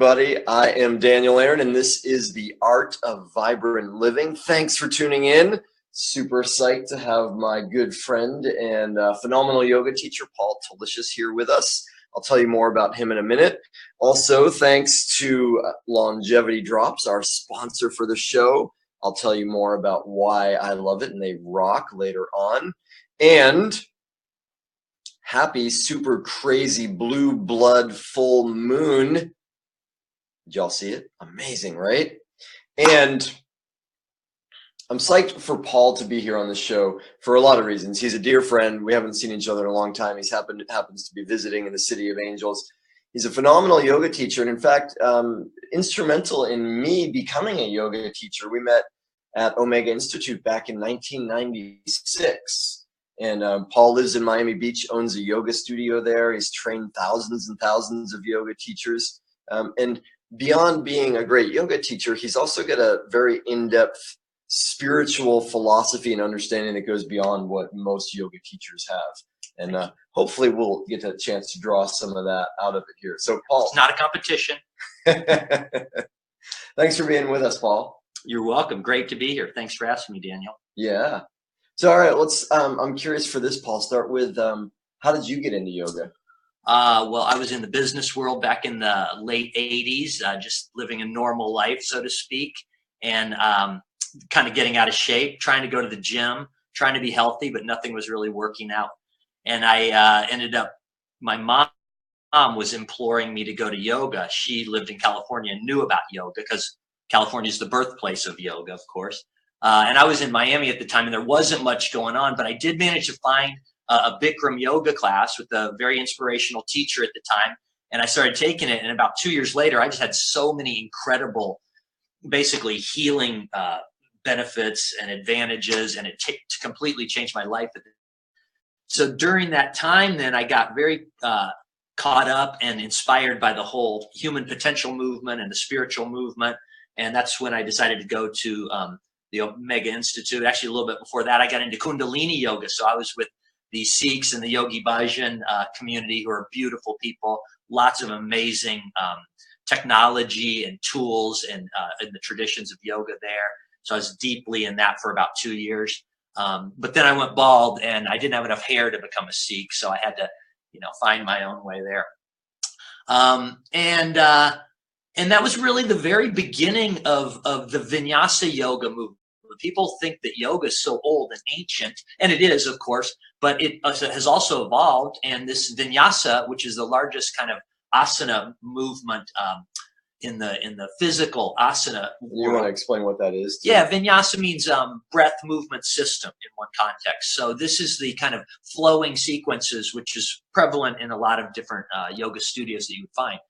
everybody. I am Daniel Aaron, and this is The Art of Vibrant Living. Thanks for tuning in. Super psyched to have my good friend and phenomenal yoga teacher, Paul Toliuszis, here with us. I'll tell you more about him in a minute. Also, thanks to Longevity Drops, our sponsor for the show. I'll tell you more about why I love it, and they rock later on. And happy, super crazy blue blood full moon. Did y'all see it? Amazing, right? And I'm psyched for Paul to be here on the show for a lot of reasons. He's a dear friend. We haven't seen each other in a long time. He happens to be visiting in the City of Angels. He's a phenomenal yoga teacher, and in fact, instrumental in me becoming a yoga teacher. We met at Omega Institute back in 1996. And Paul lives in Miami Beach, owns a yoga studio there. He's trained thousands and thousands of yoga teachers. And beyond being a great yoga teacher, he's also got a very in-depth spiritual philosophy and understanding that goes beyond what most yoga teachers have. And hopefully we'll get a chance to draw some of that out of it here. So, Paul. It's not a competition. Thanks for being with us, Paul. You're welcome. Great to be here. Thanks for asking me, Daniel. Yeah. So, all right, let's, I'm curious for this, Paul, start with, how did you get into yoga? Well, I was in the business world back in the late 80s, just living a normal life, so to speak, and kind of getting out of shape, trying to go to the gym, trying to be healthy, but nothing was really working out. And I ended up, my mom was imploring me to go to yoga. She lived in California and knew about yoga because California is the birthplace of yoga, of course. And I was in Miami at the time, and there wasn't much going on, but I did manage to find a Bikram yoga class with a very inspirational teacher at the time. And I started taking it. And about 2 years later, I just had so many incredible, basically healing benefits and advantages. And it completely changed my life. So during that time, then I got very caught up and inspired by the whole human potential movement and the spiritual movement. And that's when I decided to go to the Omega Institute. Actually, a little bit before that, I got into Kundalini yoga. So I was with the Sikhs and the Yogi Bhajan community, who are beautiful people, lots of amazing technology and tools and the traditions of yoga there. So I was deeply in that for about 2 years. But then I went bald and I didn't have enough hair to become a Sikh. So I had to, find my own way there. And that was really the very beginning of the Vinyasa yoga movement. People think that yoga is so old and ancient, and it is, of course, but it has also evolved. And this Vinyasa, which is the largest kind of asana movement in the physical asana world. You want to explain what that is? Yeah, Vinyasa means breath movement system in one context. So this is the kind of flowing sequences, which is prevalent in a lot of different yoga studios that you would find.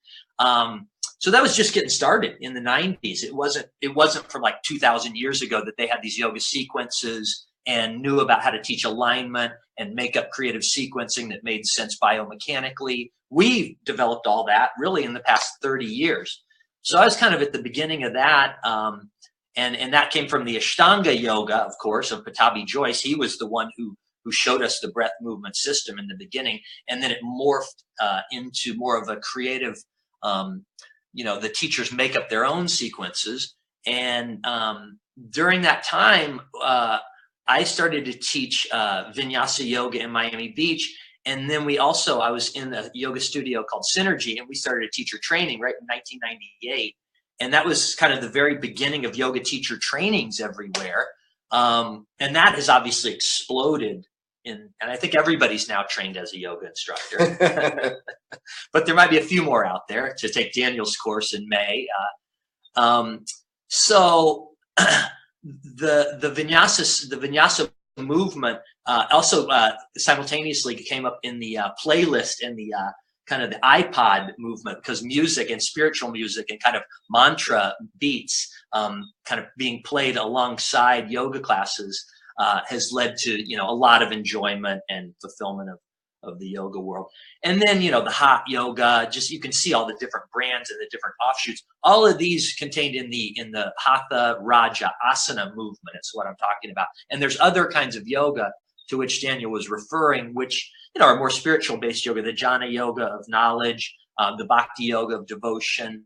So that was just getting started in the 90s. It wasn't from like 2,000 years ago that they had these yoga sequences and knew about how to teach alignment and make up creative sequencing that made sense biomechanically. We've developed all that really in the past 30 years. So I was kind of at the beginning of that. And that came from the Ashtanga yoga, of course, of Patabi Joyce. He was the one who showed us the breath movement system in the beginning. And then it morphed into more of a creative, the teachers make up their own sequences. And during that time, I started to teach Vinyasa yoga in Miami Beach. And then I was in a yoga studio called Synergy, and we started a teacher training right in 1998. And that was kind of the very beginning of yoga teacher trainings everywhere. And that has obviously exploded. And I think everybody's now trained as a yoga instructor, but there might be a few more out there to take Daniel's course in May. So the Vinyasa movement also simultaneously came up in the playlist and the kind of the iPod movement, because music and spiritual music and kind of mantra beats kind of being played alongside yoga classes has led to, a lot of enjoyment and fulfillment of the yoga world. And then, the hot yoga, just, you can see all the different brands and the different offshoots, all of these contained in the Hatha Raja Asana movement. It's what I'm talking about. And there's other kinds of yoga to which Daniel was referring, which, are more spiritual based yoga, the jnana yoga of knowledge, the bhakti yoga of devotion,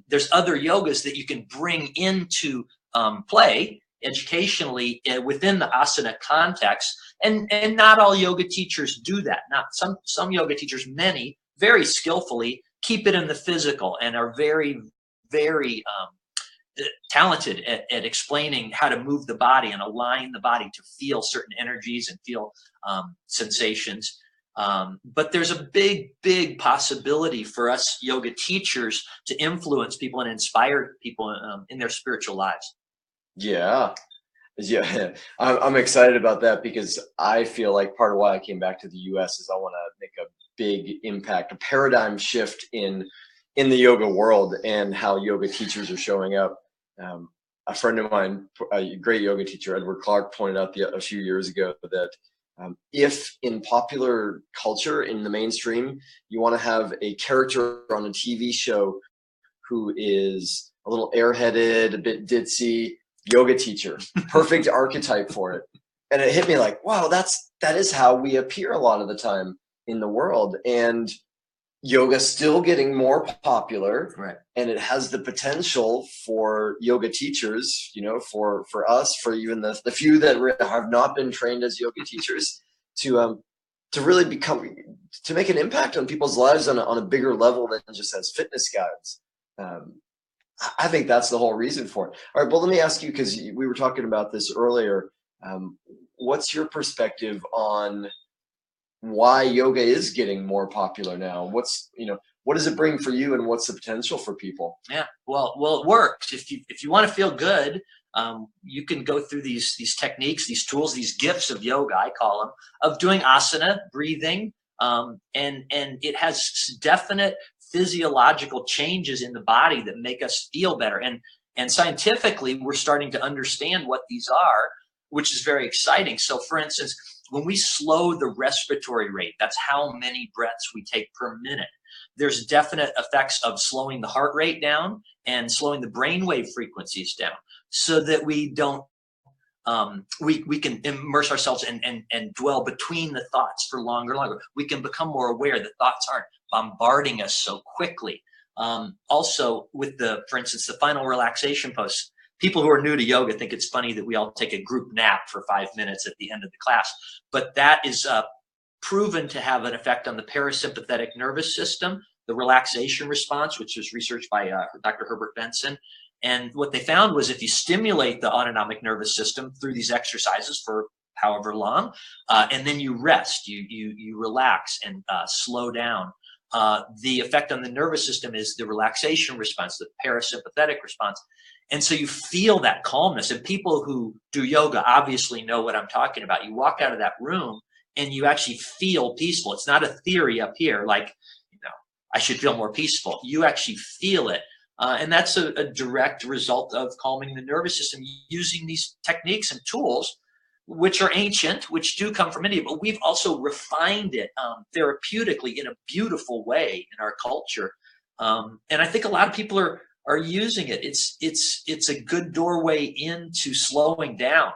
There's other yogas that you can bring into play educationally within the asana context, and not all yoga teachers do that. Not some yoga teachers, many very skillfully keep it in the physical and are very, very talented at explaining how to move the body and align the body to feel certain energies and feel sensations. But there's a big, big possibility for us yoga teachers to influence people and inspire people in their spiritual lives. Yeah. I'm excited about that because I feel like part of why I came back to the US is I want to make a big impact, a paradigm shift in the yoga world and how yoga teachers are showing up. A friend of mine, a great yoga teacher, Edward Clark, pointed out a few years ago that if in popular culture, in the mainstream, you want to have a character on a TV show who is a little airheaded, a bit ditzy, yoga teacher, perfect archetype for it. And it hit me like, wow, that is how we appear a lot of the time in the world. And yoga still getting more popular, right? And it has the potential for yoga teachers, for us, for even the few that have not been trained as yoga teachers, to really to make an impact on people's lives on a bigger level than just as fitness guides. I think that's the whole reason for it. All right, well, let me ask you, because we were talking about this earlier. What's your perspective on why yoga is getting more popular now? What does it bring for you, and what's the potential for people? Yeah, well, it works. If you want to feel good, you can go through these techniques, these tools, these gifts of yoga, I call them, of doing asana, breathing, and it has definite physiological changes in the body that make us feel better. And scientifically, we're starting to understand what these are, which is very exciting. So, for instance, when we slow the respiratory rate, that's how many breaths we take per minute. There's definite effects of slowing the heart rate down and slowing the brainwave frequencies down, so that we don't we can immerse ourselves and dwell between the thoughts for longer. We can become more aware that thoughts aren't bombarding us so quickly. Also, with for instance, the final relaxation pose. People who are new to yoga think it's funny that we all take a group nap for 5 minutes at the end of the class, but that is proven to have an effect on the parasympathetic nervous system, the relaxation response, which was researched by Dr. Herbert Benson. And what they found was if you stimulate the autonomic nervous system through these exercises for however long, and then you rest, you relax and slow down, the effect on the nervous system is the relaxation response, the parasympathetic response. And so you feel that calmness. And people who do yoga obviously know what I'm talking about. You walk out of that room and you actually feel peaceful. It's not a theory up here, like, I should feel more peaceful. You actually feel it. And that's a direct result of calming the nervous system using these techniques and tools, which are ancient, which do come from India, but we've also refined it therapeutically in a beautiful way in our culture. And I think a lot of people are using it. It's a good doorway into slowing down.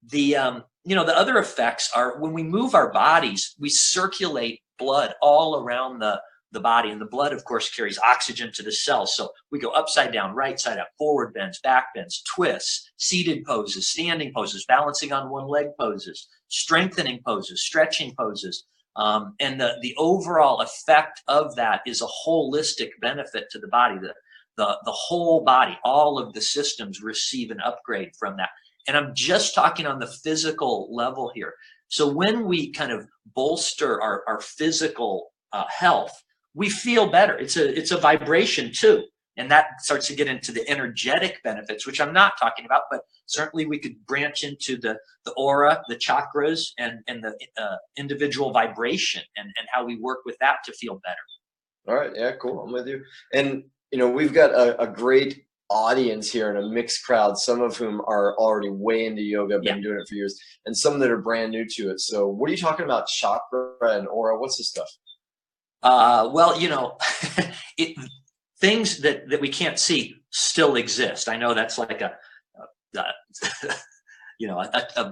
The other effects are when we move our bodies, we circulate blood all around the body, and the blood, of course, carries oxygen to the cells. So we go upside down, right side up, forward bends, back bends, twists, seated poses, standing poses, balancing on one leg poses, strengthening poses, stretching poses. And the overall effect of that is a holistic benefit to the body. The whole body, all of the systems receive an upgrade from that. And I'm just talking on the physical level here. So when we kind of bolster our physical health, we feel better. It's a vibration too. And that starts to get into the energetic benefits, which I'm not talking about, but certainly we could branch into the aura, the chakras, and the individual vibration and how we work with that to feel better. All right. Yeah, cool. I'm with you. And, we've got a great audience here and a mixed crowd, some of whom are already way into yoga, been doing it for years, and some that are brand new to it. So what are you talking about? Chakra and aura? What's this stuff? Things that we can't see still exist. I know that's like a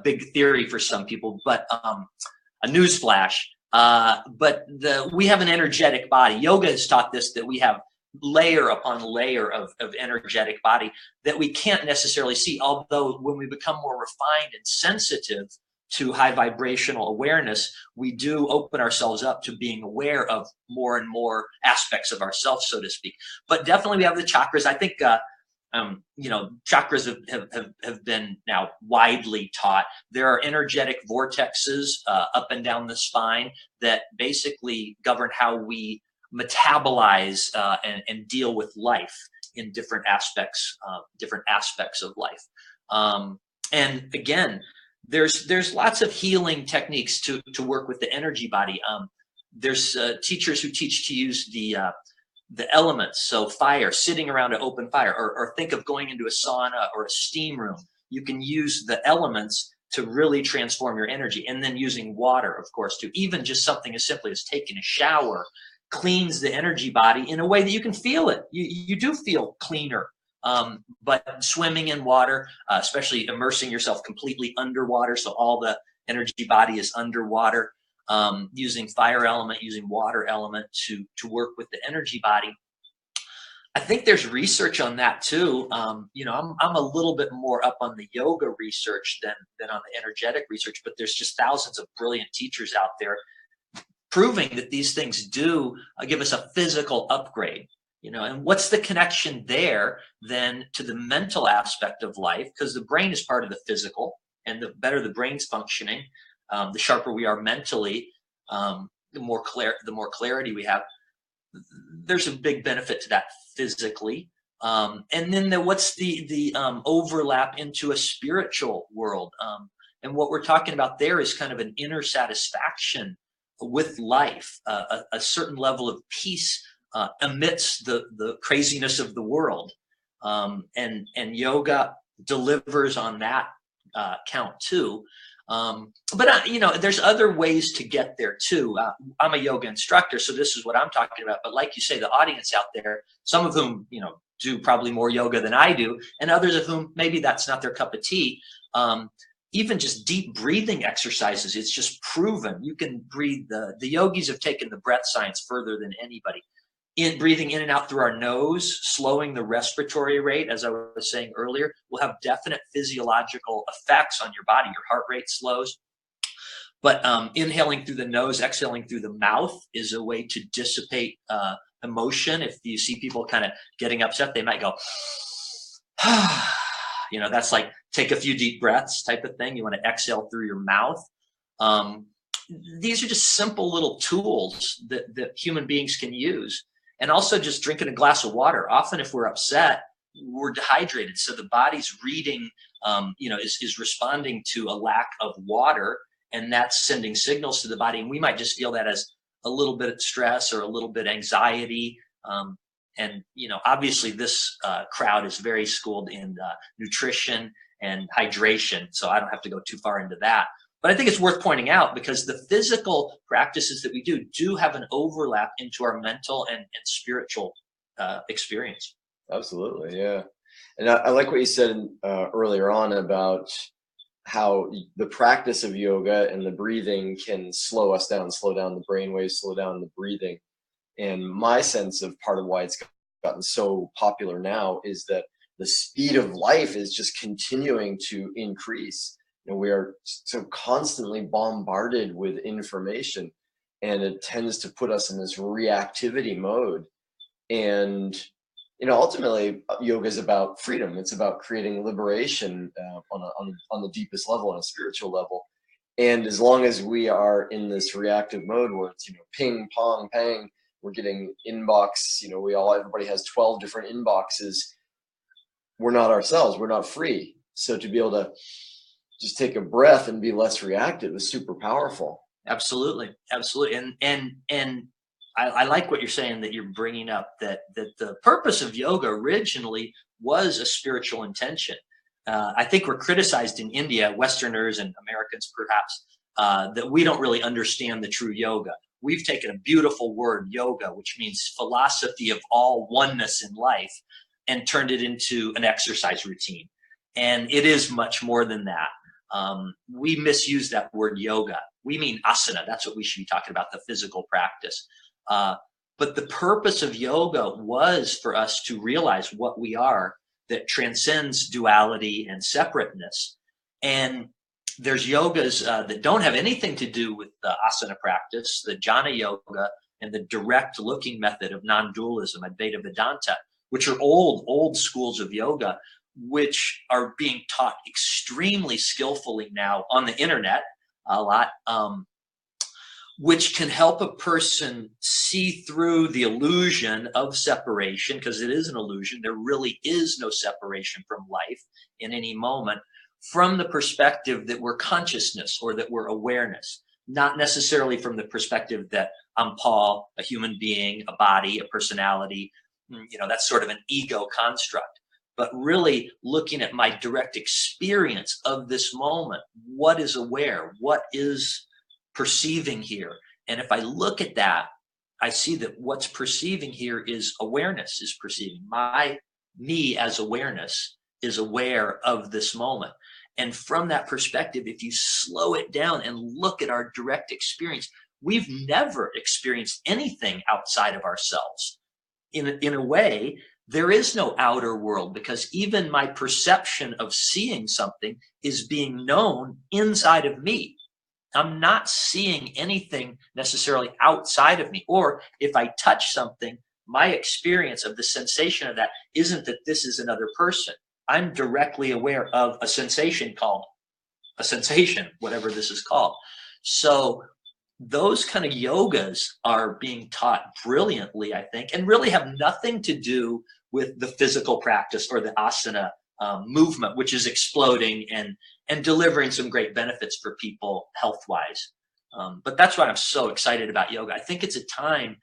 big theory for some people, but a newsflash. But we have an energetic body. Yoga has taught this, that we have layer upon layer of energetic body that we can't necessarily see. Although when we become more refined and sensitive to high vibrational awareness, we do open ourselves up to being aware of more and more aspects of ourselves, so to speak. But definitely we have the chakras. I think, chakras have been now widely taught. There are energetic vortexes up and down the spine that basically govern how we metabolize and deal with life in different aspects of life. And again, there's lots of healing techniques to work with the energy body. There's teachers who teach to use the elements, so fire, sitting around an open fire, or think of going into a sauna or a steam room. You can use the elements to really transform your energy, and then using water, of course, to even just something as simply as taking a shower cleans the energy body in a way that you can feel it. You do feel cleaner. But swimming in water, especially immersing yourself completely underwater, so all the energy body is underwater, using fire element, using water element to work with the energy body. I think there's research on that too. I'm a little bit more up on the yoga research than on the energetic research, but there's just thousands of brilliant teachers out there proving that these things do give us a physical upgrade. And what's the connection there then to the mental aspect of life? Because the brain is part of the physical, and the better the brain's functioning, the sharper we are mentally, the more clarity we have. There's a big benefit to that physically. And then what's the overlap into a spiritual world? And what we're talking about there is kind of an inner satisfaction with life, a certain level of peace amidst the craziness of the world, and yoga delivers on that count too. But there's other ways to get there too. I'm a yoga instructor, so this is what I'm talking about. But like you say, the audience out there, some of whom do probably more yoga than I do, and others of whom maybe that's not their cup of tea. Even just deep breathing exercises, it's just proven. You can breathe. The yogis have taken the breath science further than anybody. Breathing in and out through our nose, slowing the respiratory rate, as I was saying earlier, will have definite physiological effects on your body. Your heart rate slows. But inhaling through the nose, exhaling through the mouth is a way to dissipate emotion. If you see people kind of getting upset, they might go, that's like take a few deep breaths type of thing. You want to exhale through your mouth. These are just simple little tools that human beings can use. And also just drinking a glass of water. Often if we're upset, we're dehydrated. So the body's reading, is responding to a lack of water, and that's sending signals to the body. And we might just feel that as a little bit of stress or a little bit of anxiety. And obviously this crowd is very schooled in nutrition and hydration. So I don't have to go too far into that. But I think it's worth pointing out because the physical practices that we do have an overlap into our mental and spiritual experience. Absolutely, yeah. And I like what you said earlier on about how the practice of yoga and the breathing can slow us down, slow down the brain waves, slow down the breathing. And my sense of part of why it's gotten so popular now is that the speed of life is just continuing to increase. We are so constantly bombarded with information, and it tends to put us in this reactivity mode. And ultimately, yoga is about freedom. It's about creating liberation on the deepest level, on a spiritual level. And as long as we are in this reactive mode where it's ping, pong, pang, we're getting inbox. Everybody has 12 different inboxes. We're not ourselves. We're not free. So to be able to just take a breath and be less reactive is super powerful. Absolutely. And I like what you're saying, that you're bringing up that the purpose of yoga originally was a spiritual intention. I think we're criticized in India, Westerners and Americans perhaps, that we don't really understand the true yoga. We've taken a beautiful word, yoga, which means philosophy of all oneness in life, and turned it into an exercise routine. And it is much more than that. We misuse that word yoga. We mean asana. That's what we should be talking about, the physical practice. But the purpose of yoga was for us to realize what we are that transcends duality and separateness. And there's yogas that don't have anything to do with the asana practice, the jhana yoga and the direct looking method of non-dualism, Advaita Vedanta, which are old schools of yoga, which are being taught extremely skillfully now on the internet a lot, which can help a person see through the illusion of separation, because it is an illusion. There really is no separation from life in any moment, from the perspective that we're consciousness or that we're awareness, not necessarily from the perspective that I'm Paul, a human being, a body, a personality. That's sort of an ego construct, but really looking at my direct experience of this moment. What is aware? What is perceiving here? And if I look at that, I see that what's perceiving here is awareness is perceiving. Me as awareness is aware of this moment. And from that perspective, if you slow it down and look at our direct experience, we've never experienced anything outside of ourselves. In a way, there is no outer world, because even my perception of seeing something is being known inside of me. I'm not seeing anything necessarily outside of me. Or if I touch something, my experience of the sensation of that isn't that this is another person. I'm directly aware of a sensation called a sensation, whatever this is called. So those kind of yogas are being taught brilliantly, I think, and really have nothing to do with the physical practice or the asana movement, which is exploding and delivering some great benefits for people health-wise. But that's why I'm so excited about yoga. I think it's a time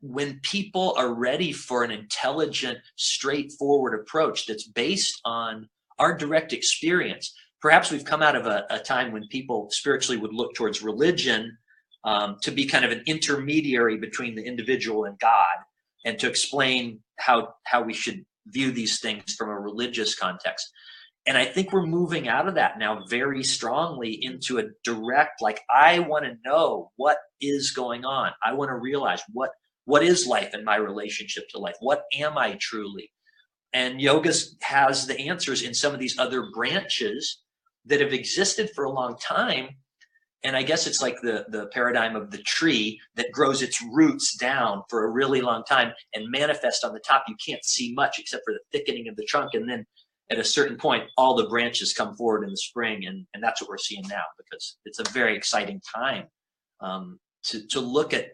when people are ready for an intelligent, straightforward approach that's based on our direct experience. Perhaps we've come out of a time when people spiritually would look towards religion to be kind of an intermediary between the individual and God, and to explain how we should view these things from a religious context. And I think we're moving out of that now very strongly into a direct, like, I want to know what is going on. I want to realize what is life and my relationship to life. What am I truly? And yoga has the answers in some of these other branches that have existed for a long time. And I guess it's like the paradigm of the tree that grows its roots down for a really long time and manifests on the top. You can't see much except for the thickening of the trunk. And then at a certain point, all the branches come forward in the spring. And that's what we're seeing now, because it's a very exciting time to look at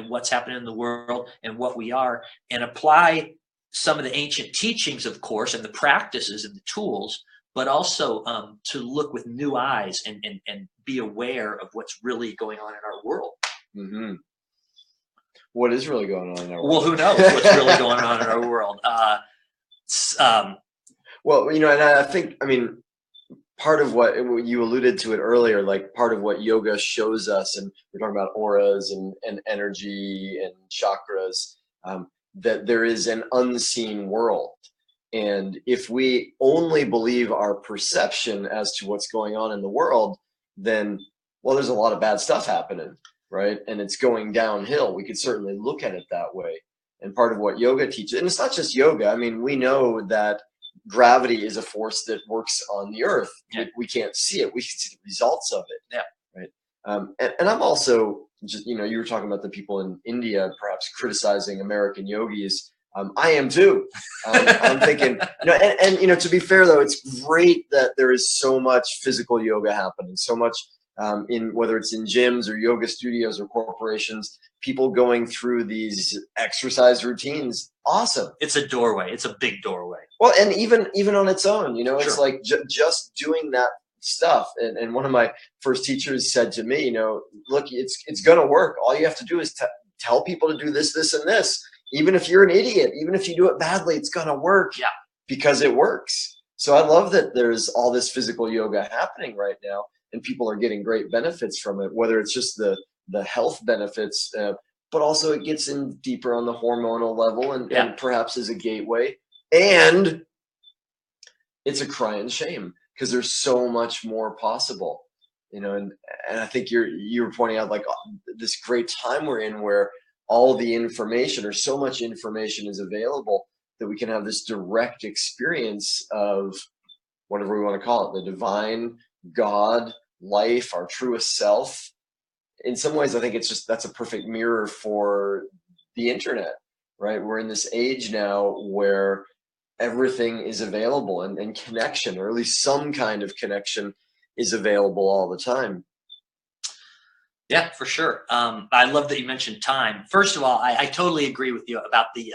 what's happening in the world and what we are, and apply some of the ancient teachings, of course, and the practices and the tools, but also to look with new eyes and be aware of what's really going on in our world. Mm-hmm. What is really going on in our world? Well, who knows what's really going on in our world? Well, and I think, part of what you alluded to it earlier, like part of what yoga shows us, and we're talking about auras and energy and chakras, that there is an unseen world. And if we only believe our perception as to what's going on in the world, then, well, there's a lot of bad stuff happening, right? And it's going downhill. We could certainly look at it that way. And part of what yoga teaches, and it's not just yoga. We know that gravity is a force that works on the earth. Yeah. We can't see it. We can see the results of it. Yeah. Right. And I'm also just, you were talking about the people in India perhaps criticizing American yogis. I am too. I'm thinking, and to be fair though, it's great that there is so much physical yoga happening, so much in, whether it's in gyms or yoga studios or corporations, people going through these exercise routines. Awesome. It's a doorway. It's a big doorway. Well, and even on its own, Sure. It's like just doing that stuff. And one of my first teachers said to me, look, it's going to work. All you have to do is tell people to do this, this, and this. Even if you're an idiot, even if you do it badly, it's going to work. Yeah. Because it works. So I love that there's all this physical yoga happening right now, and people are getting great benefits from it, whether it's just the health benefits, but also it gets in deeper on the hormonal level and perhaps is a gateway. And it's a crying shame because there's so much more possible, and I think you were pointing out like this great time we're in where all the information, or so much information is available, that we can have this direct experience of whatever we want to call it, the divine, God, life, our truest self. In some ways, I think that's a perfect mirror for the internet, right? We're in this age now where everything is available, and connection, or at least some kind of connection, is available all the time. Yeah, for sure. I love that you mentioned time. First of all, I totally agree with you about the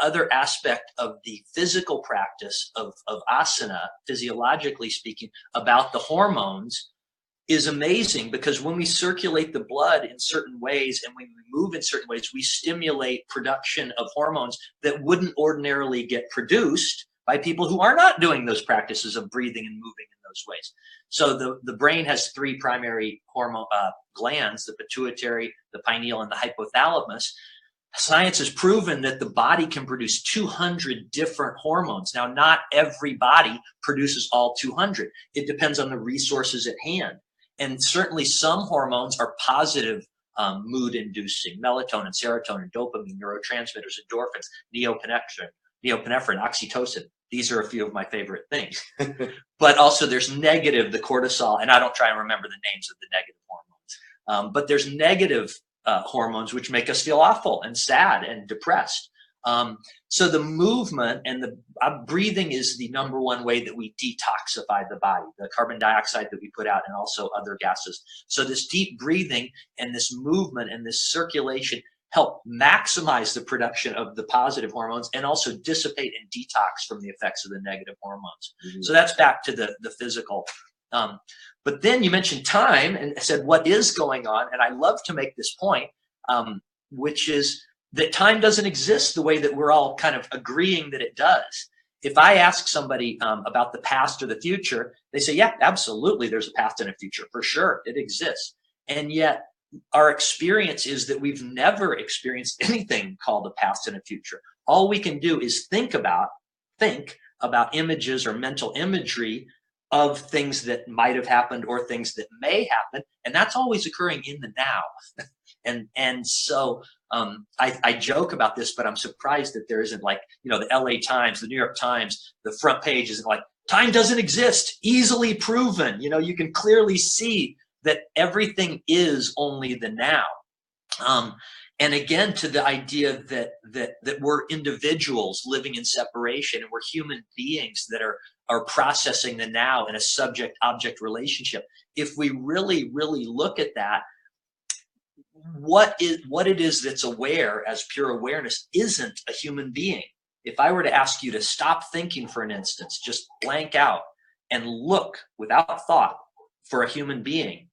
other aspect of the physical practice of asana, physiologically speaking, about the hormones is amazing, because when we circulate the blood in certain ways and when we move in certain ways, we stimulate production of hormones that wouldn't ordinarily get produced by people who are not doing those practices of breathing and moving in those ways. So the brain has three primary hormone glands: the pituitary, the pineal, and the hypothalamus. Science has proven that the body can produce 200 different hormones. Now, not every body produces all 200. It depends on the resources at hand. And certainly some hormones are positive mood inducing: melatonin, serotonin, dopamine, neurotransmitters, endorphins, neopinephrine, oxytocin. These are a few of my favorite things. But also there's negative, the cortisol, and I don't try and remember the names of the negative hormones. But there's negative hormones which make us feel awful and sad and depressed. So the movement and the breathing is the number one way that we detoxify the body, the carbon dioxide that we put out, and also other gases. So this deep breathing and this movement and this circulation help maximize the production of the positive hormones, and also dissipate and detox from the effects of the negative hormones. Mm-hmm. So that's back to the physical. But then you mentioned time and said, what is going on? And I love to make this point, which is that time doesn't exist the way that we're all kind of agreeing that it does. If I ask somebody about the past or the future, they say, yeah, absolutely, there's a past and a future. For sure, it exists. And yet our experience is that we've never experienced anything called a past and a future. All we can do is think about images or mental imagery of things that might have happened or things that may happen. And that's always occurring in the now. And so I joke about this, but I'm surprised that there isn't, like, the LA Times, the New York Times, the front page isn't like, time doesn't exist, easily proven. You can clearly see that everything is only the now. And again, to the idea that we're individuals living in separation, and we're human beings that are processing the now in a subject-object relationship. If we really, really look at that, what it is that's aware as pure awareness isn't a human being. If I were to ask you to stop thinking for an instant, just blank out and look without thought for a human being,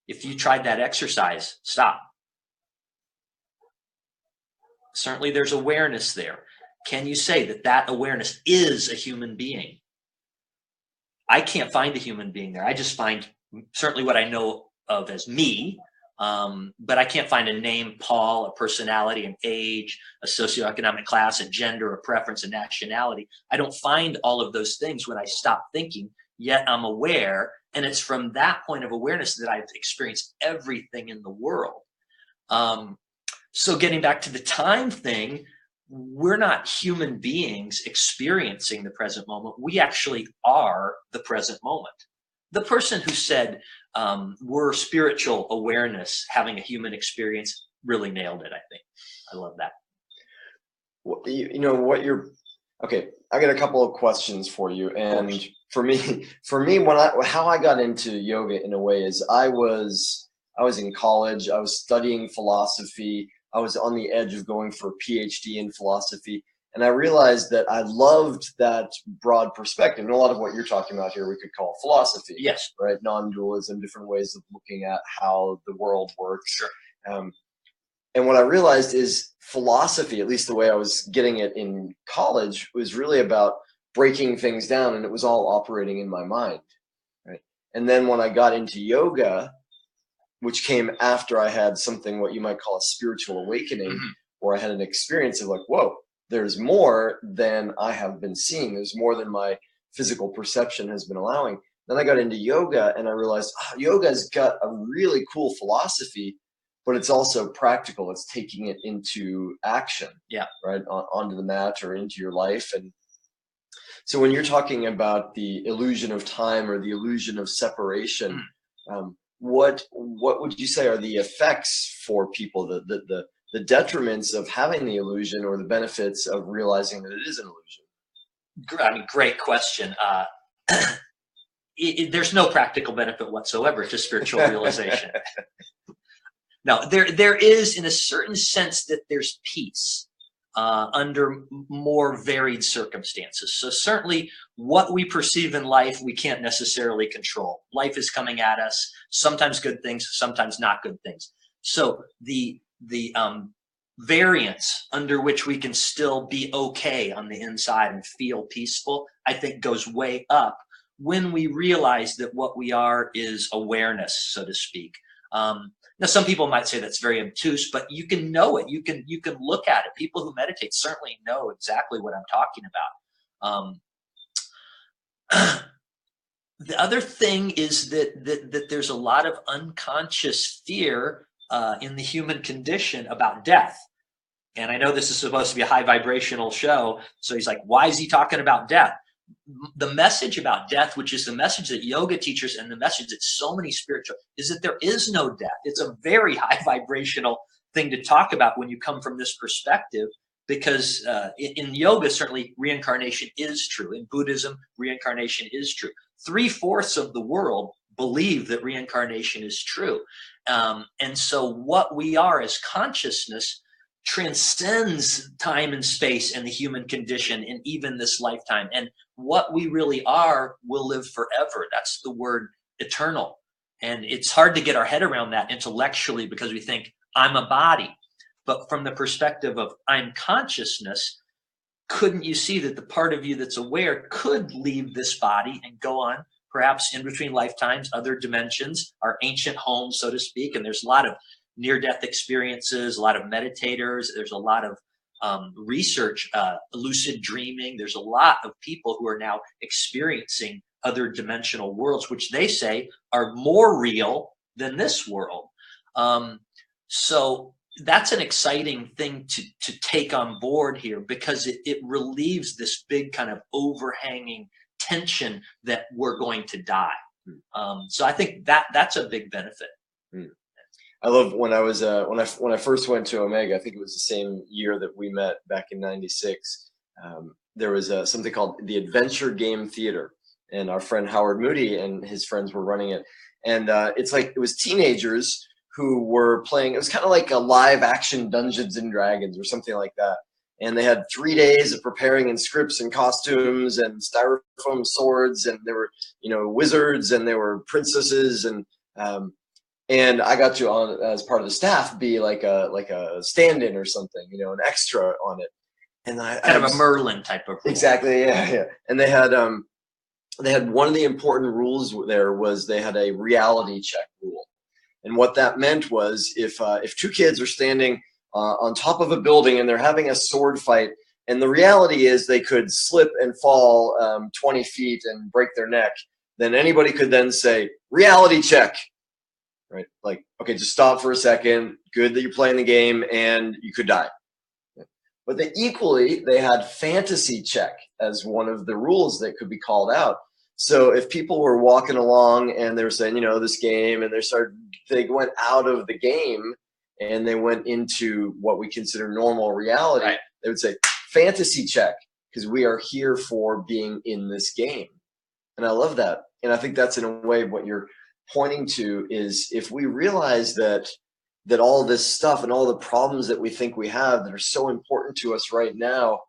if you tried that exercise, stop. Certainly there's awareness there. Can you say that awareness is a human being? I can't find a human being there. I just find certainly what I know of as me, but I can't find a name, Paul, a personality, an age, a socioeconomic class, a gender, a preference, a nationality. I don't find all of those things when I stop thinking, yet I'm aware. And it's from that point of awareness that I've experienced everything in the world. So getting back to the time thing, we're not human beings experiencing the present moment. We actually are the present moment. The person who said we're spiritual awareness having a human experience really nailed it, I think. I love that. Okay, I got a couple of questions for you. And for me, how I got into yoga in a way is I was in college. I was studying philosophy. I was on the edge of going for a PhD in philosophy. And I realized that I loved that broad perspective. And a lot of what you're talking about here, we could call philosophy. Yes. Right? Non-dualism, different ways of looking at how the world works. Sure. And what I realized is philosophy, at least the way I was getting it in college, was really about breaking things down, and it was all operating in my mind. Right? And then when I got into yoga, which came after I had something what you might call a spiritual awakening, mm-hmm. where I had an experience of like, whoa, there's more than I have been seeing. There's more than my physical perception has been allowing. Then I got into yoga and I realized yoga's got a really cool philosophy, but it's also practical. It's taking it into action, Yeah. right, onto the mat or into your life. And so when you're talking about the illusion of time or the illusion of separation, what would you say are the effects for people, the detriments of having the illusion, or the benefits of realizing that it is an illusion? I mean, great question. There's no practical benefit whatsoever to spiritual realization. Now, there is, in a certain sense, that there's peace under more varied circumstances. So certainly what we perceive in life, we can't necessarily control. Life is coming at us, sometimes good things, sometimes not good things. So the variance under which we can still be okay on the inside and feel peaceful, I think goes way up when we realize that what we are is awareness, so to speak. Now, some people might say that's very obtuse, but you can know it. You can look at it. People who meditate certainly know exactly what I'm talking about. The other thing is that there's a lot of unconscious fear in the human condition about death. And I know this is supposed to be a high vibrational show, so he's like, why is he talking about death? The message about death, which is the message that yoga teachers and the message that so many spiritual, is that there is no death. It's a very high vibrational thing to talk about when you come from this perspective, because in yoga, certainly reincarnation is true. In Buddhism, reincarnation is true. 3/4 of the world believe that reincarnation is true. And so what we are as consciousness transcends time and space and the human condition in even this lifetime. And what we really are will live forever. That's the word eternal. And it's hard to get our head around that intellectually, because we think I'm a body. But from the perspective of I'm consciousness, couldn't you see that the part of you that's aware could leave this body and go on, perhaps in between lifetimes, other dimensions, our ancient homes, so to speak? And there's a lot of near-death experiences, a lot of meditators. There's a lot of research, lucid dreaming. There's a lot of people who are now experiencing other dimensional worlds, which they say are more real than this world. So that's an exciting thing to take on board here, because it relieves this big kind of overhanging tension that we're going to die. So I think that's a big benefit. I love when I was when I first went to Omega. I think it was the same year that we met back in '96. There was something called the Adventure Game Theater, and our friend Howard Moody and his friends were running it. And it's like, it was teenagers who were playing. It was kind of like a live action Dungeons and Dragons or something like that. And they had 3 days of preparing in scripts and costumes and styrofoam swords, and there were, wizards, and there were princesses, and I got to, as part of the staff, be like a stand-in or something, an extra on it. And kind of a Merlin type of rule. Exactly, yeah. And they had one of the important rules there was they had a reality check rule. And what that meant was if two kids are standing on top of a building and they're having a sword fight, and the reality is they could slip and fall 20 feet and break their neck, then anybody could then say, reality check. Right? Like, okay, just stop for a second. Good that you're playing the game, and you could die. But they had fantasy check as one of the rules that could be called out. So if people were walking along and they were saying, this game, and they went out of the game and they went into what we consider normal reality, right, they would say fantasy check, because we are here for being in this game. And I love that. And I think that's in a way what you're pointing to, is if we realize that all this stuff and all the problems that we think we have that are so important to us right now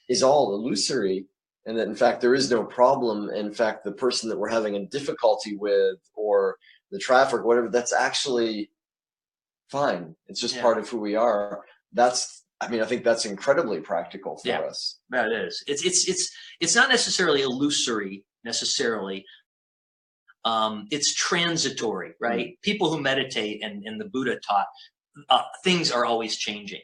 is all illusory, and that in fact there is no problem. In fact, the person that we're having a difficulty with, or the traffic, whatever, that's actually fine. It's just part of who we are. I think that's incredibly practical for us. Yeah, it is. It's not necessarily illusory necessarily. It's transitory, right? People who meditate, and the Buddha taught, things are always changing.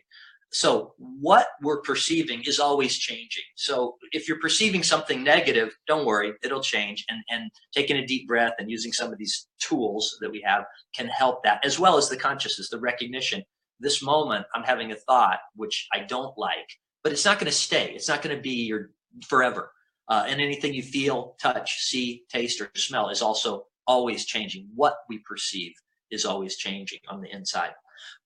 So what we're perceiving is always changing. So if you're perceiving something negative, don't worry, it'll change. And taking a deep breath and using some of these tools that we have can help that, as well as the consciousness, the recognition. This moment, I'm having a thought which I don't like, but it's not going to stay. It's not going to be your forever. And anything you feel, touch, see, taste, or smell is also always changing. What we perceive is always changing on the inside.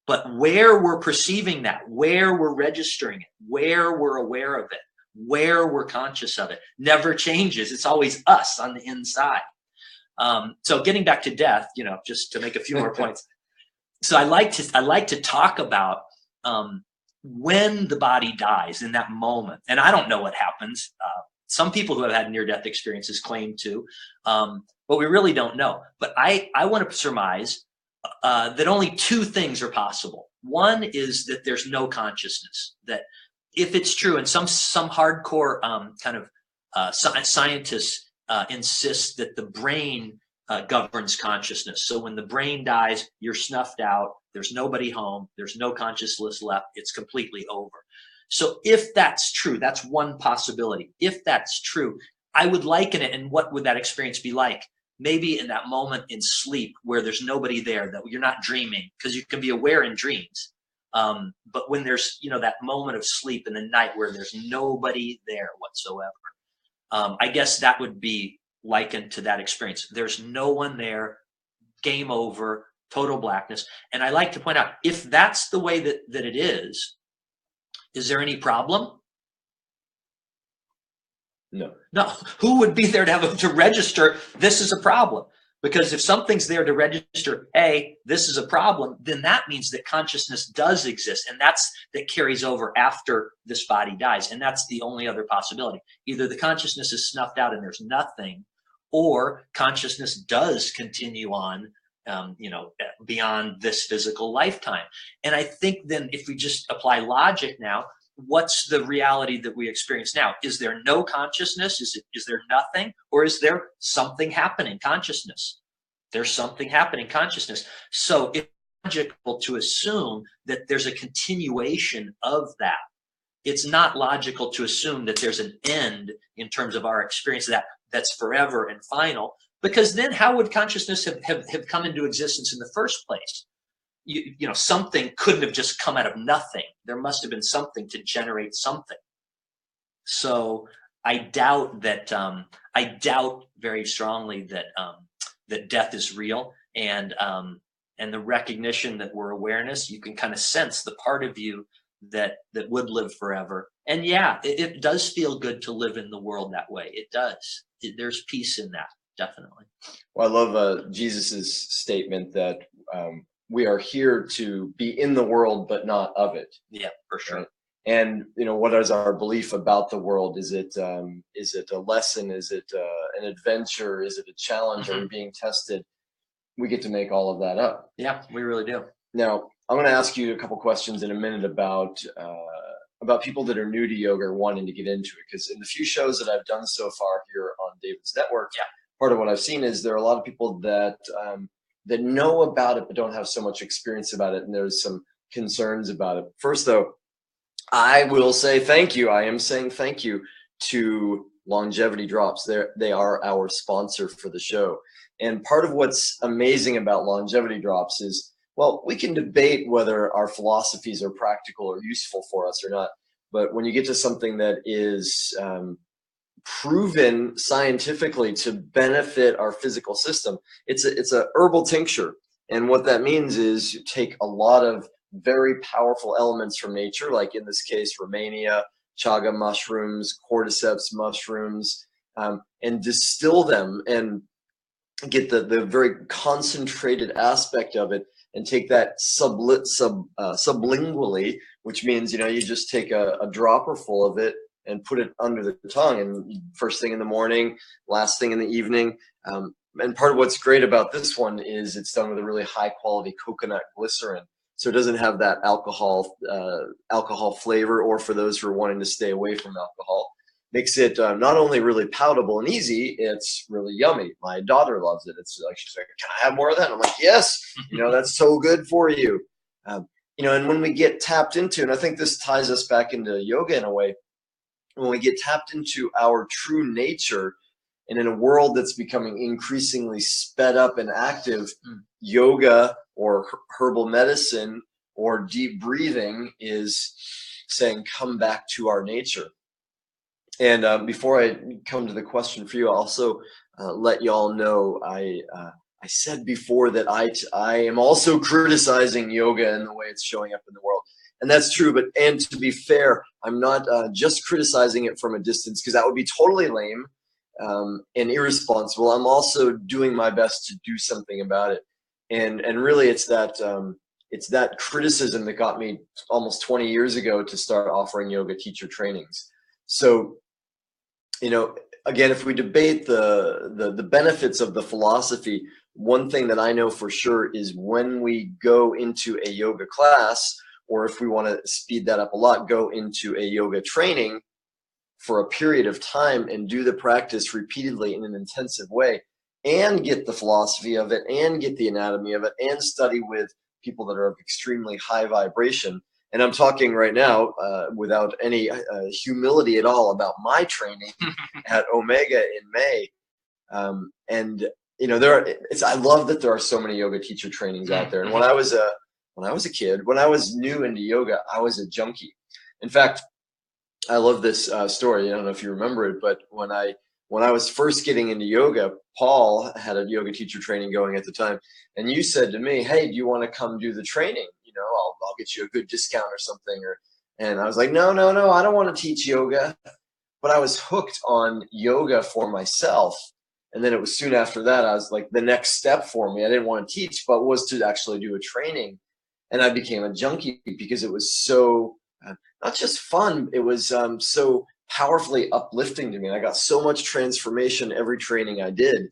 But where we're perceiving that, where we're registering it, where we're aware of it, where we're conscious of it, never changes. It's always us on the inside. So getting back to death, just to make a few more points. So I like to talk about when the body dies in that moment. And I don't know what happens. Some people who have had near-death experiences claim to, but we really don't know. But I want to surmise that only two things are possible. One is that there's no consciousness. That if it's true, and some hardcore scientists insist that the brain governs consciousness. So when the brain dies, you're snuffed out. There's nobody home. There's no consciousness left. It's completely over. So if that's true, that's one possibility. If that's true, I would liken it, and what would that experience be like? Maybe in that moment in sleep where there's nobody there, that you're not dreaming, because you can be aware in dreams. But when there's, that moment of sleep in the night where there's nobody there whatsoever, I guess that would be likened to that experience. There's no one there, game over, total blackness. And I like to point out, if that's the way that it is there any problem? No. Who would be there to register this is a problem? Because if something's there to register, hey, this is a problem, then that means that consciousness does exist. And that carries over after this body dies. And that's the only other possibility. Either the consciousness is snuffed out and there's nothing, or consciousness does continue on, beyond this physical lifetime. And I think then if we just apply logic now, what's the reality that we experience now? Is there no consciousness? Is there nothing? Or is there something happening consciousness? There's something happening consciousness. So it's logical to assume that there's a continuation of that. It's not logical to assume that there's an end in terms of our experience that's forever and final, because then how would consciousness have come into existence in the first place? Something couldn't have just come out of nothing. There must have been something to generate something. So I doubt very strongly that death is real, and the recognition that we're awareness, you can kind of sense the part of you that would live forever. And yeah, it does feel good to live in the world that way. It does. There's peace in that, definitely. Well, I love Jesus's statement that we are here to be in the world, but not of it. Yeah, for sure. Right? And what is our belief about the world? Is it a lesson? Is it an adventure? Is it a challenge? Mm-hmm. Are we being tested? We get to make all of that up. Yeah, we really do. Now, I'm going to ask you a couple questions in a minute about people that are new to yoga or wanting to get into it. Because in the few shows that I've done so far here on David's network, part of what I've seen is there are a lot of people that know about it but don't have so much experience about it, and there's some concerns about it. First, though, I will say thank you. I am saying thank you to Longevity Drops. They are our sponsor for the show. And part of what's amazing about Longevity Drops is, well, we can debate whether our philosophies are practical or useful for us or not. But when you get to something that is proven scientifically to benefit our physical system, it's a herbal tincture. And what that means is you take a lot of very powerful elements from nature, like in this case, Romania, chaga mushrooms, cordyceps mushrooms, and distill them and get the very concentrated aspect of it, and take that sublingually, which means, you just take a dropper full of it and put it under the tongue, and first thing in the morning, last thing in the evening. And part of what's great about this one is it's done with a really high quality coconut glycerin. So it doesn't have that alcohol flavor, or for those who are wanting to stay away from alcohol. Makes it not only really palatable and easy, it's really yummy. My daughter loves it. It's like, she's like, can I have more of that? And I'm like, yes, that's so good for you. and when we get tapped into, and I think this ties us back into yoga in a way, when we get tapped into our true nature, and in a world that's becoming increasingly sped up and active, yoga or herbal medicine or deep breathing is saying, come back to our nature. And before I come to the question for you, I'll also let y'all know I said before that I am also criticizing yoga and the way it's showing up in the world. And that's true, and to be fair, I'm not just criticizing it from a distance, because that would be totally lame and irresponsible. I'm also doing my best to do something about it. And really it's that criticism that got me almost 20 years ago to start offering yoga teacher trainings. So, again, if we debate the benefits of the philosophy, one thing that I know for sure is when we go into a yoga class, or if we want to speed that up a lot, go into a yoga training for a period of time and do the practice repeatedly in an intensive way, and get the philosophy of it, and get the anatomy of it, and study with people that are of extremely high vibration. And I'm talking right now without any humility at all about my training at Omega in May. I love that there are so many yoga teacher trainings out there. And when I was a kid, when I was new into yoga, I was a junkie. In fact, I love this story. I don't know if you remember it, but when I was first getting into yoga, Paul had a yoga teacher training going at the time, and you said to me, "Hey, do you want to come do the training? I'll get you a good discount or something." And I was like, "No, I don't want to teach yoga." But I was hooked on yoga for myself. And then it was soon after that, I was like, the next step for me, I didn't want to teach, but was to actually do a training. And I became a junkie because it was so not just fun, it was so powerfully uplifting to me. I got so much transformation every training I did.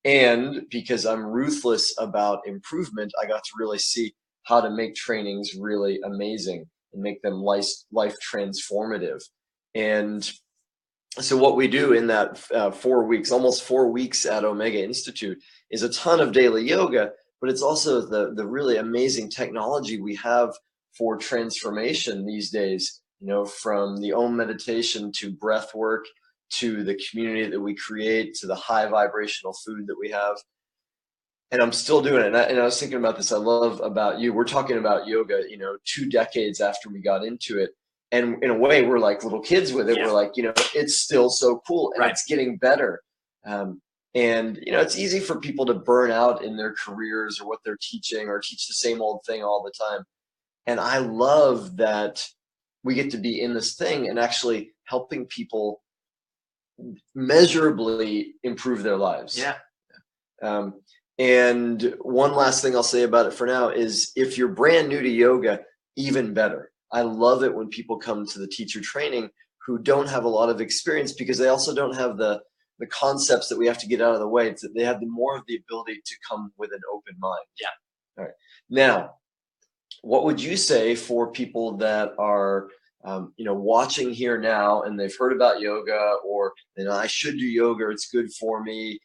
And because I'm ruthless about improvement, I got to really see how to make trainings really amazing and make them life transformative. And so what we do in that 4 weeks, almost 4 weeks at Omega Institute, is a ton of daily yoga, but it's also the really amazing technology we have for transformation these days, from the Om meditation to breath work, to the community that we create, to the high vibrational food that we have. And I'm still doing it. And I was thinking about this. I love about you. We're talking about yoga, 2 decades after we got into it. And in a way, we're like little kids with it. Yeah. We're like, it's still so cool, and It's getting better. And it's easy for people to burn out in their careers or what they're teaching, or teach the same old thing all the time. And I love that we get to be in this thing and actually helping people measurably improve their lives. Yeah. And one last thing I'll say about it for now is, if you're brand new to yoga, even better. I love it when people come to the teacher training who don't have a lot of experience, because they also don't have the concepts that we have to get out of the way. They have more of the ability to come with an open mind. Yeah. All right. Now, what would you say for people that are, watching here now, and they've heard about yoga, or, I should do yoga, it's good for me,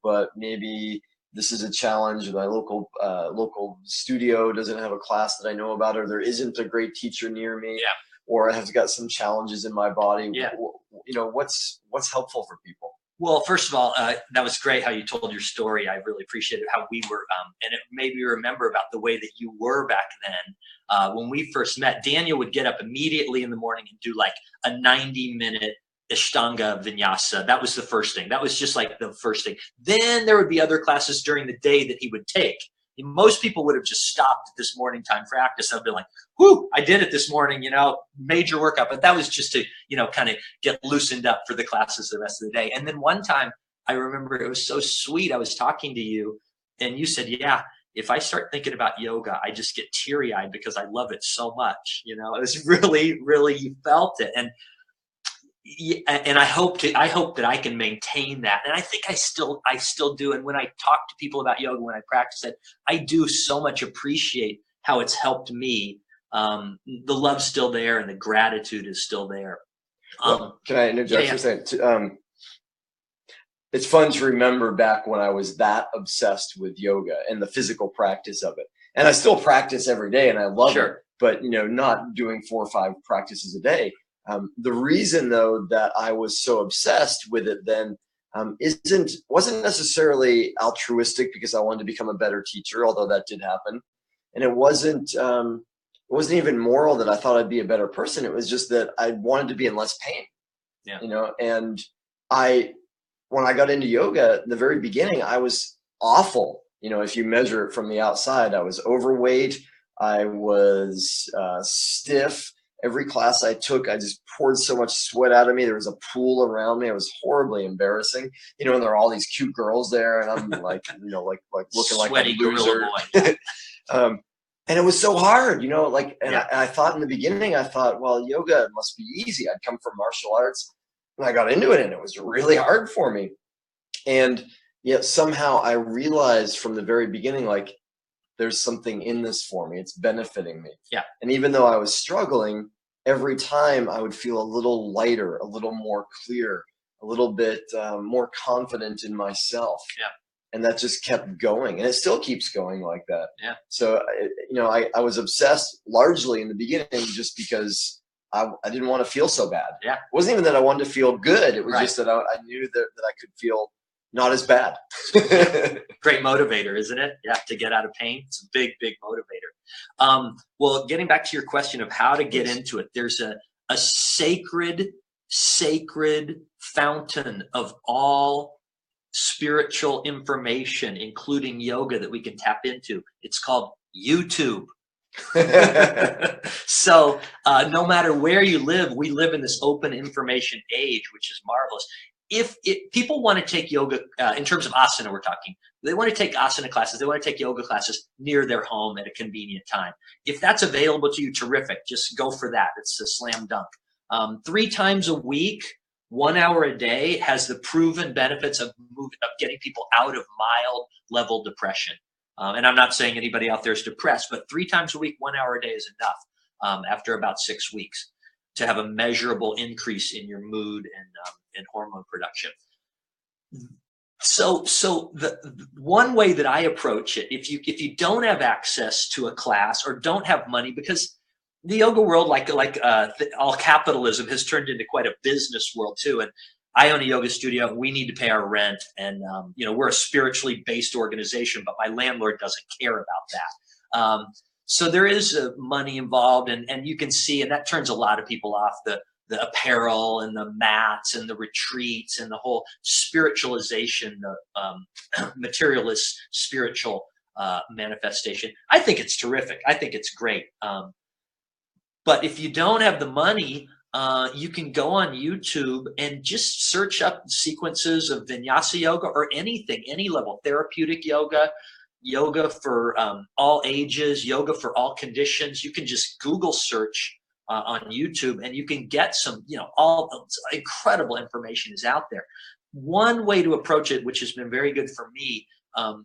but maybe this is a challenge. My local studio doesn't have a class that I know about, or there isn't a great teacher near me, or I have got some challenges in my body. Yeah. What's helpful for people? Well, first of all, that was great how you told your story. I really appreciated how we were, and it made me remember about the way that you were back then. When we first met, Daniel would get up immediately in the morning and do like a 90-minute Ashtanga Vinyasa. That was the first thing. That was just like the first thing. Then there would be other classes during the day that he would take. Most people would have just stopped at this morning time practice. I'd be like, whoo, I did it this morning, major workout. But that was just to, kind of get loosened up for the classes the rest of the day. And then one time I remember it was so sweet. I was talking to you and you said, yeah, if I start thinking about yoga, I just get teary eyed because I love it so much. It was really, really, you felt it. And I hope that I can maintain that. And I think I still do. And when I talk to people about yoga, when I practice it, I do so much appreciate how it's helped me. The love's still there and the gratitude is still there. Can I interject for a second? It's fun to remember back when I was that obsessed with yoga and the physical practice of it. And I still practice every day and I love it, Sure. but not doing 4 or 5 practices a day. The reason though that I was so obsessed with it then wasn't necessarily altruistic because I wanted to become a better teacher, although that did happen. And it wasn't even moral that I thought I'd be a better person. It was just that I wanted to be in less pain. Yeah. And when I got into yoga, in the very beginning, I was awful. If you measure it from the outside, I was overweight. I was stiff. Every class I took, I just poured so much sweat out of me. There was a pool around me. It was horribly embarrassing. And there are all these cute girls there, and I'm like, like looking Sweaty like a loser. gorilla boy. And it was so hard, I thought in the beginning, I thought, well, yoga must be easy. I'd come from martial arts, and I got into it, and it was really hard for me. And yet somehow I realized from the very beginning, like, there's something in this for me. It's benefiting me. Yeah. And even though I was struggling, every time I would feel a little lighter, a little more clear, a little bit more confident in myself. Yeah. And that just kept going, and it still keeps going like that. Yeah. So, I was obsessed largely in the beginning just because I didn't want to feel so bad. Yeah. It wasn't even that I wanted to feel good. It was Right. just that I knew that I could feel not as bad. Great motivator, isn't it? Yeah, to get out of pain. It's a big, big motivator. Well, getting back to your question of how to get into it, there's a sacred fountain of all spiritual information, including yoga, that we can tap into. It's called YouTube. So no matter where you live, we live in this open information age, which is marvelous. If people want to take yoga, in terms of asana, we're talking, they want to take asana classes, they want to take yoga classes near their home at a convenient time. If that's available to you, terrific. Just go for that. It's a slam dunk. 3 times a week, 1 hour a day has the proven benefits of getting people out of mild level depression. And I'm not saying anybody out there is depressed, but 3 times a week, 1 hour a day is enough after about 6 weeks to have a measurable increase in your mood and hormone production. So the one way that I approach it, if you don't have access to a class or don't have money, because the yoga world, like all capitalism, has turned into quite a business world too. And I own a yoga studio. We need to pay our rent, and we're a spiritually based organization, but my landlord doesn't care about that. So there is money involved, and you can see, and that turns a lot of people off, the apparel and the mats and the retreats and the whole spiritualization, the materialist spiritual manifestation. I think it's terrific. I think it's great. But if you don't have the money, you can go on YouTube and just search up sequences of vinyasa yoga or anything, any level, therapeutic yoga, yoga for all ages, yoga for all conditions. You can just Google search on YouTube, and you can get some, all incredible information is out there. One way to approach it, which has been very good for me,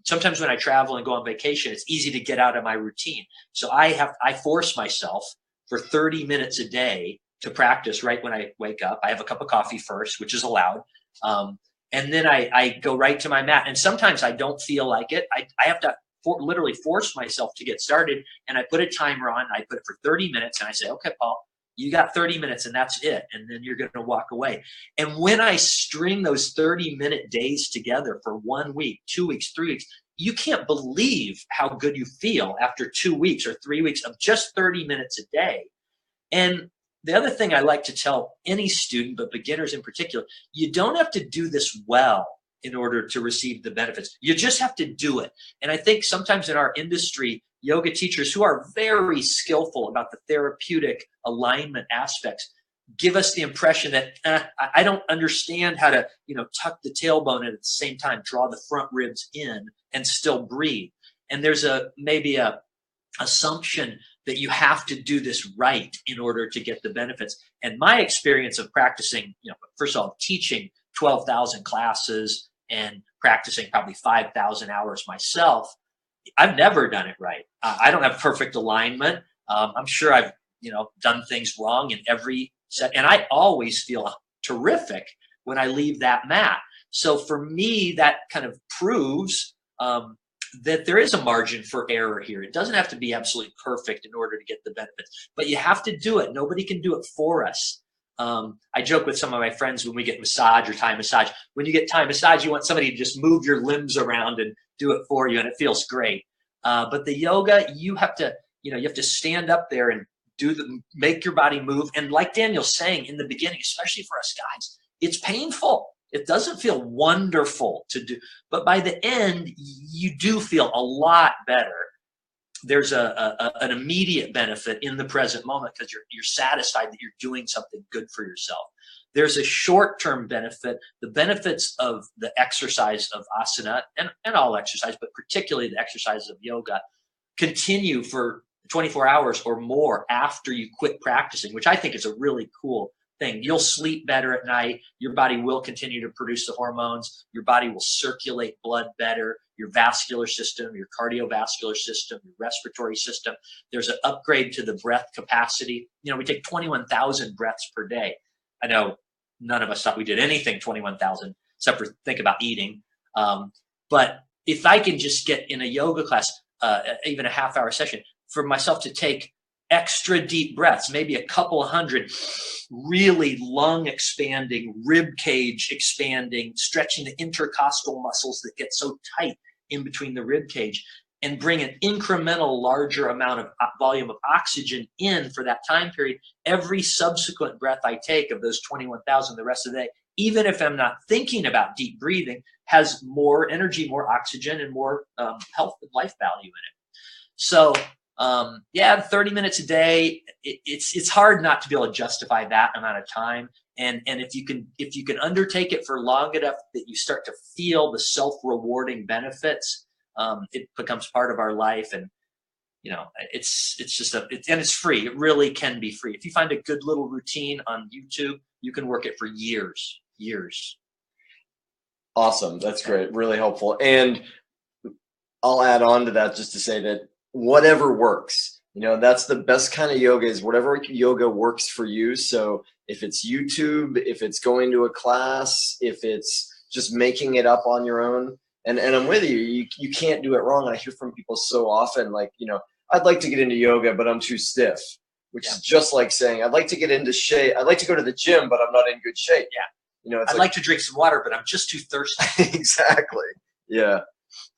sometimes when I travel and go on vacation, it's easy to get out of my routine. So I force myself for 30 minutes a day to practice right when I wake up. I have a cup of coffee first, which is allowed. And then I go right to my mat. And sometimes I don't feel like it. I have to literally force myself to get started. And I put a timer on. I put it for 30 minutes. And I say, okay, Paul, you got 30 minutes and that's it. And then you're going to walk away. And when I string those 30-minute days together for 1 week, 2 weeks, 3 weeks, you can't believe how good you feel after 2 weeks or 3 weeks of just 30 minutes a day. And the other thing I like to tell any student, but beginners in particular, you don't have to do this well in order to receive the benefits. You just have to do it. And I think sometimes in our industry, yoga teachers who are very skillful about the therapeutic alignment aspects give us the impression that I don't understand how to, tuck the tailbone and at the same time draw the front ribs in and still breathe. And there's maybe a assumption that you have to do this right in order to get the benefits. And my experience of practicing, first of all, teaching 12,000 classes and practicing probably 5,000 hours myself, I've never done it right. I don't have perfect alignment. I'm sure I've, done things wrong in every set. And I always feel terrific when I leave that mat. So for me, that kind of proves that there is a margin for error here. It doesn't have to be absolutely perfect in order to get the benefits, but you have to do it. Nobody can do it for us. I joke with some of my friends when we get massage or Thai massage. When you get Thai massage, you want somebody to just move your limbs around and do it for you, and it feels great. But the yoga, you have to stand up there and make your body move. And like Daniel's saying in the beginning, especially for us guys, it's painful. It doesn't feel wonderful to do, but by the end, you do feel a lot better. There's an immediate benefit in the present moment because you're satisfied that you're doing something good for yourself. There's a short-term benefit. The benefits of the exercise of asana and all exercise, but particularly the exercise of yoga, continue for 24 hours or more after you quit practicing, which I think is a really cool thing. You'll sleep better at night. Your body will continue to produce the hormones. Your body will circulate blood better. Your vascular system, your cardiovascular system, your respiratory system. There's an upgrade to the breath capacity. We take 21,000 breaths per day. I know none of us thought we did anything 21,000 except for think about eating. But if I can just get in a yoga class, even a half-hour session, for myself to take extra deep breaths, maybe a couple of hundred, really lung expanding, rib cage expanding, stretching the intercostal muscles that get so tight in between the rib cage, and bring an incremental larger amount of volume of oxygen in for that time period. Every subsequent breath I take of those 21,000 the rest of the day, even if I'm not thinking about deep breathing, has more energy, more oxygen, and more health and life value in it. So 30 minutes a day, it's hard not to be able to justify that amount of time. And if you can undertake it for long enough that you start to feel the self-rewarding benefits, it becomes part of our life. And it's just and it's free. It really can be free. If you find a good little routine on YouTube, you can work it for years. Awesome. That's great. Really helpful. And I'll add on to that just to say that whatever works, that's the best kind of yoga, is whatever yoga works for you. So if it's YouTube, if it's going to a class, if it's just making it up on your own, and I'm with you, you can't do it wrong. And I hear from people so often, like, I'd like to get into yoga, but I'm too stiff, which is just like saying, I'd like to get into shape. I'd like to go to the gym, but I'm not in good shape. Yeah. I'd like to drink some water, but I'm just too thirsty. Exactly. Yeah.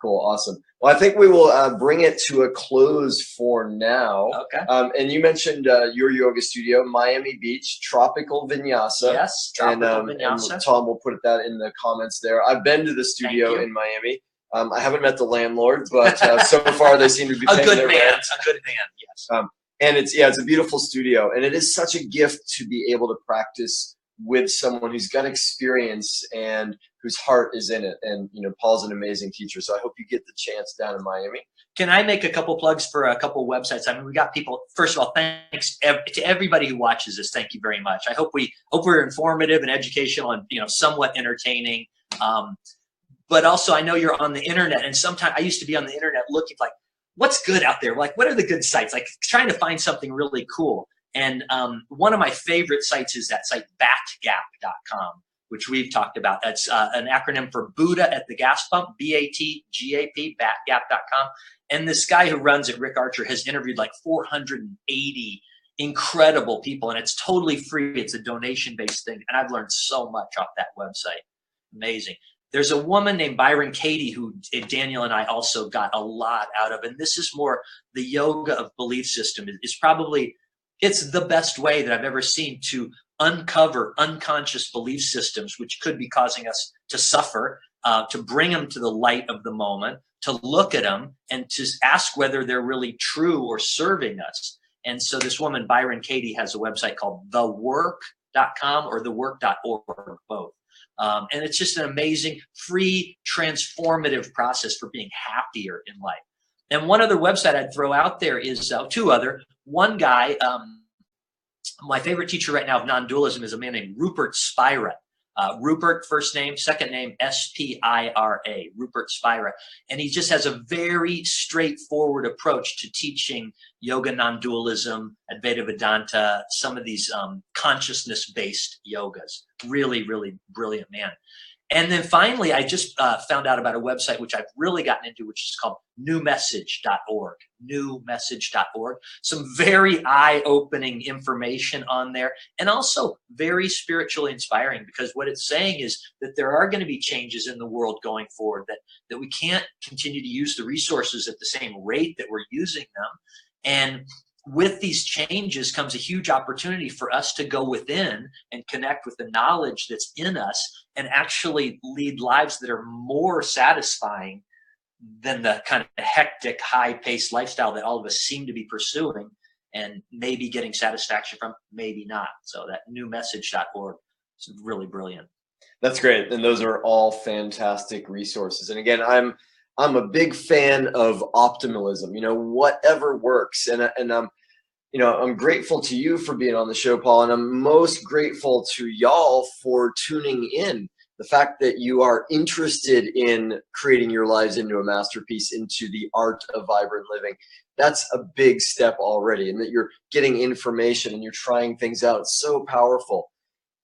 Cool. Awesome. Well, I think we will bring it to a close for now. Okay. And you mentioned your yoga studio, Miami Beach, Tropical Vinyasa. Yes, Tropical Vinyasa. And Tom will put that in the comments there. I've been to the studio in Miami. I haven't met the landlord, but so far they seem to be paying their rent. A good man, yes. And it's a beautiful studio. And it is such a gift to be able to practice with someone who's got experience and whose heart is in it. And, Paul's an amazing teacher. So I hope you get the chance down in Miami. Can I make a couple plugs for a couple websites? I mean, we got people, first of all, thanks to everybody who watches this. Thank you very much. I hope we're informative and educational and, somewhat entertaining. But also I know you're on the internet, and sometimes I used to be on the internet looking like, what's good out there? Like, what are the good sites? Like trying to find something really cool. And one of my favorite sites is that site, batgap.com, which we've talked about. That's an acronym for Buddha at the gas pump, BATGAP, batgap.com. And this guy who runs it, Rick Archer, has interviewed like 480 incredible people, and it's totally free. It's a donation-based thing, and I've learned so much off that website. Amazing. There's a woman named Byron Katie who Daniel and I also got a lot out of, and this is more the yoga of belief system. It's the best way that I've ever seen to uncover unconscious belief systems, which could be causing us to suffer, to bring them to the light of the moment, to look at them and to ask whether they're really true or serving us. And so this woman, Byron Katie, has a website called thework.com or thework.org, both. And it's just an amazing, free, transformative process for being happier in life. And one other website I'd throw out there is two other. One guy, my favorite teacher right now of non-dualism is a man named Rupert Spira. Rupert, first name, second name, S-P-I-R-A, Rupert Spira. And he just has a very straightforward approach to teaching yoga non-dualism, Advaita Vedanta, some of these consciousness-based yogas. Really, really brilliant man. And then finally, I just found out about a website which I've really gotten into, which is called newmessage.org. Newmessage.org. Some very eye-opening information on there, and also very spiritually inspiring, because what it's saying is that there are going to be changes in the world going forward, that we can't continue to use the resources at the same rate that we're using them. And with these changes comes a huge opportunity for us to go within and connect with the knowledge that's in us and actually lead lives that are more satisfying than the kind of hectic, high-paced lifestyle that all of us seem to be pursuing and maybe getting satisfaction from, maybe not. So that newmessage.org is really brilliant. That's great. And those are all fantastic resources. And again, I'm a big fan of optimalism, whatever works. And I'm grateful to you for being on the show, Paul, and I'm most grateful to y'all for tuning in. The fact that you are interested in creating your lives into a masterpiece, into the art of vibrant living, that's a big step already. And that you're getting information and you're trying things out. It's so powerful.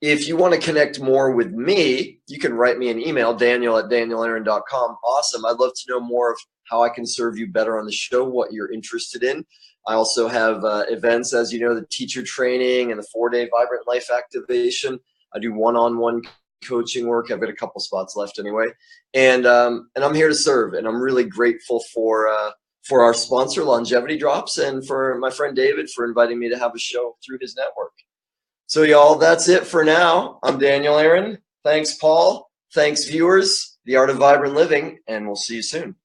If you want to connect more with me, you can write me an email, daniel@danielaaron.com. Awesome. I'd love to know more of how I can serve you better on the show, what you're interested in. I also have events, as you know, the teacher training and the 4-day Vibrant Life Activation. I do one-on-one coaching work. I've got a couple spots left anyway. And I'm here to serve. And I'm really grateful for our sponsor, Longevity Drops, and for my friend David for inviting me to have a show through his network. So y'all, that's it for now. I'm Daniel Aaron. Thanks, Paul. Thanks, viewers. The Art of Vibrant Living, and we'll see you soon.